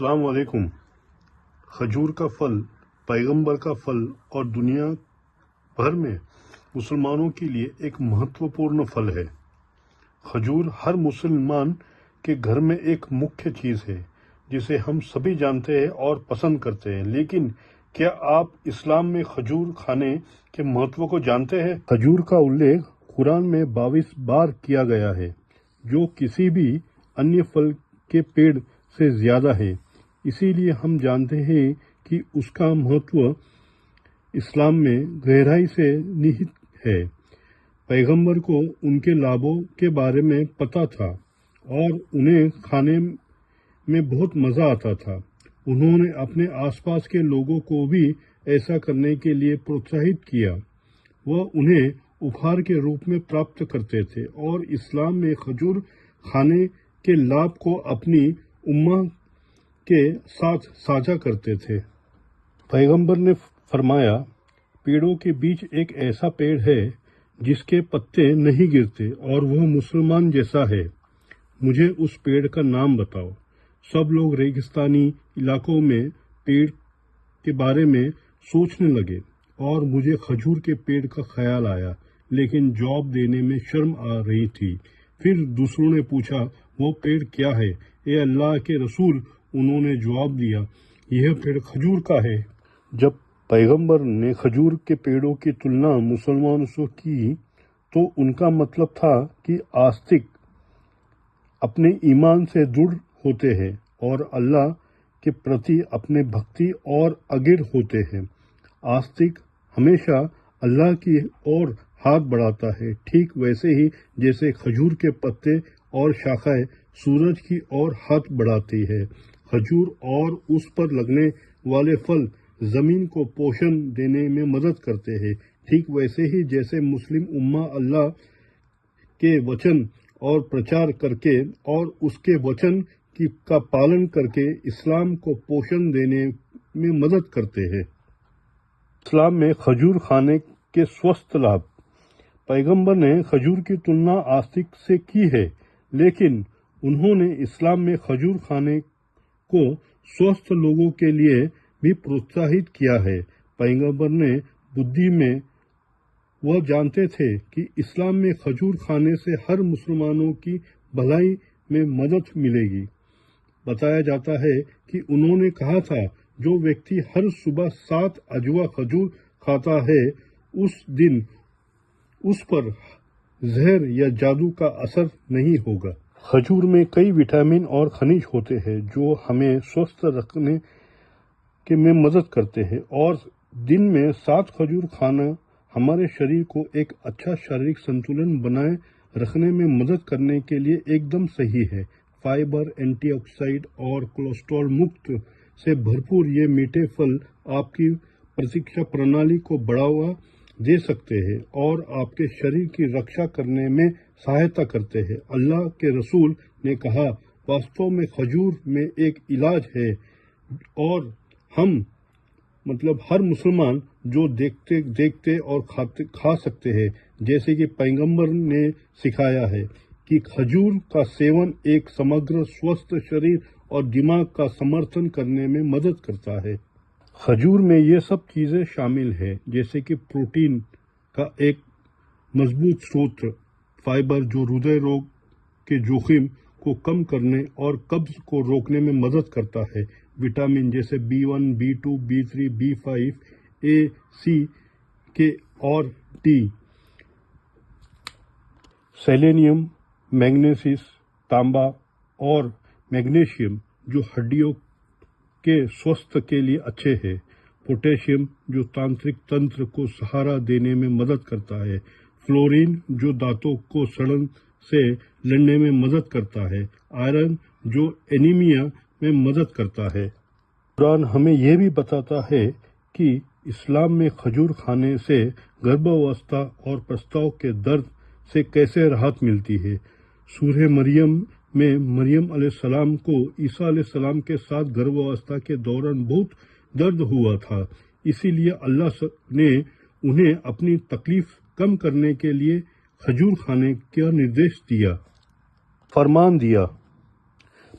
السلام علیکم۔ کھجور کا پھل پیغمبر کا پھل اور دنیا بھر میں مسلمانوں کے لیے ایک مہتوپورن پھل ہے۔ کھجور ہر مسلمان کے گھر میں ایک مکھیہ چیز ہے جسے ہم سبھی جانتے ہیں اور پسند کرتے ہیں، لیکن کیا آپ اسلام میں کھجور کھانے کے مہتو کو جانتے ہیں؟ کھجور کا الیکھ قرآن میں 22 بار کیا گیا ہے، جو کسی بھی انیہ پھل کے پیڑ سے زیادہ ہے۔ اسی لیے ہم جانتے ہیں کہ اس کا مہتو اسلام میں گہرائی سے نہت ہے۔ پیغمبر کو ان کے لابھوں کے بارے میں پتہ تھا اور انہیں کھانے میں بہت مزہ آتا تھا۔ انہوں نے اپنے آس پاس کے لوگوں کو بھی ایسا کرنے کے لیے پروتساہت کیا۔ وہ انہیں اپہار کے روپ میں پراپت کرتے تھے اور اسلام میں کھجور کھانے کے لابھ کو اپنی امہ کے ساتھ ساجھا کرتے تھے۔ پیغمبر نے فرمایا، پیڑوں کے بیچ ایک ایسا پیڑ ہے جس کے پتے نہیں گرتے اور وہ مسلمان جیسا ہے۔ مجھے اس پیڑ کا نام بتاؤ۔ سب لوگ ریگستانی علاقوں میں پیڑ کے بارے میں سوچنے لگے اور مجھے کھجور کے پیڑ کا خیال آیا، لیکن جواب دینے میں شرم آ رہی تھی۔ پھر دوسروں نے پوچھا، وہ پیڑ کیا ہے؟ اے اللہ کے رسول، انہوں نے جواب دیا، یہ پیڑ کھجور کا ہے۔ جب پیغمبر نے کھجور کے پیڑوں کی تلنا مسلمانوں سے کی تو ان کا مطلب تھا کہ آستک اپنے ایمان سے جڑ ہوتے ہیں اور اللہ کے پرتی اپنے بھکتی اور اگر ہوتے ہیں۔ آستک ہمیشہ اللہ کی اور ہاتھ بڑھاتا ہے، ٹھیک ویسے ہی جیسے کھجور کے پتے اور شاخیں سورج کی اور ہاتھ بڑھاتی ہے۔ کھجور اور اس پر لگنے والے پھل زمین کو پوشن دینے میں مدد کرتے ہیں، ٹھیک ویسے ہی جیسے مسلم امہ اللہ کے وچن اور پرچار کر کے اور اس کے وچن کا پالن کر کے اسلام کو پوشن دینے میں مدد کرتے ہیں۔ اسلام میں کھجور کھانے کے سوستھ لابھ۔ پیغمبر نے کھجور کی تلنا آستک سے کی ہے، لیکن انہوں نے اسلام میں کھجور کھانے کو سوستھ لوگوں کے لیے بھی پروتساہت کیا ہے۔ پیغمبر نے بدھی میں وہ جانتے تھے کہ اسلام میں کھجور کھانے سے ہر مسلمانوں کی بھلائی میں مدد ملے گی۔ بتایا جاتا ہے کہ انہوں نے کہا تھا، جو ویکتی ہر صبح 7 اجوا کھجور کھاتا ہے، اس دن اس پر زہر یا جادو کا اثر نہیں ہوگا۔ کھجور میں کئی وٹامن اور خنیج ہوتے ہیں جو ہمیں سوستھ رکھنے میں مدد کرتے ہیں، اور دن میں 7 کھجور کھانا ہمارے شریر کو ایک اچھا شاریرک سنتولن بنائے رکھنے میں مدد کرنے کے لیے ایک دم صحیح ہے۔ فائبر، اینٹی آکسیڈنٹ اور کولیسٹرول مکت سے بھرپور یہ میٹھے پھل آپ کی پرتیکشا پرنالی کو بڑھاوا دے سکتے ہیں اور آپ کے شریر کی رکشا کرنے میں سہایتا کرتے ہیں۔ اللہ کے رسول نے کہا، واستو میں کھجور میں ایک علاج ہے اور ہم ہر مسلمان جو دیکھتے اور کھا سکتے ہیں، جیسے کہ پیغمبر نے سکھایا ہے کہ کھجور کا سیون ایک سمگر سوستھ شریر اور دماغ کا سمرتھن کرنے میں مدد کرتا ہے۔ کھجور میں یہ سب چیزیں شامل ہیں، جیسے کہ پروٹین کا ایک مضبوط سروت، فائبر جو ہردے روگ کے جوخم کو کم کرنے اور قبض کو روکنے میں مدد کرتا ہے، وٹامن جیسے B1، B2، B3، B5، A، C، K اور D، سیلینیم، میگنیسیس، تانبا اور میگنیشیم جو ہڈیوں کے سوست کے لیے اچھے ہیں، پوٹیشیم جو تانترک تنتر کو سہارا دینے میں مدد کرتا ہے، فلورین جو دانتوں کو سڑن سے لڑنے میں مدد کرتا ہے، آئرن جو اینیمیا میں مدد کرتا ہے۔ قرآن ہمیں یہ بھی بتاتا ہے کہ اسلام میں کھجور کھانے سے گربھاوستھا اور پرسو کے درد سے کیسے راحت ملتی ہے۔ سورہ مریم میں مریم علیہ السلام کو عیسیٰ علیہ السلام کے ساتھ گربھاوستھا کے دوران بہت درد ہوا تھا، اسی لیے اللہ نے انہیں اپنی تکلیف کم کرنے کے لیے کھجور کھانے کا نردیش دیا، فرمان دیا۔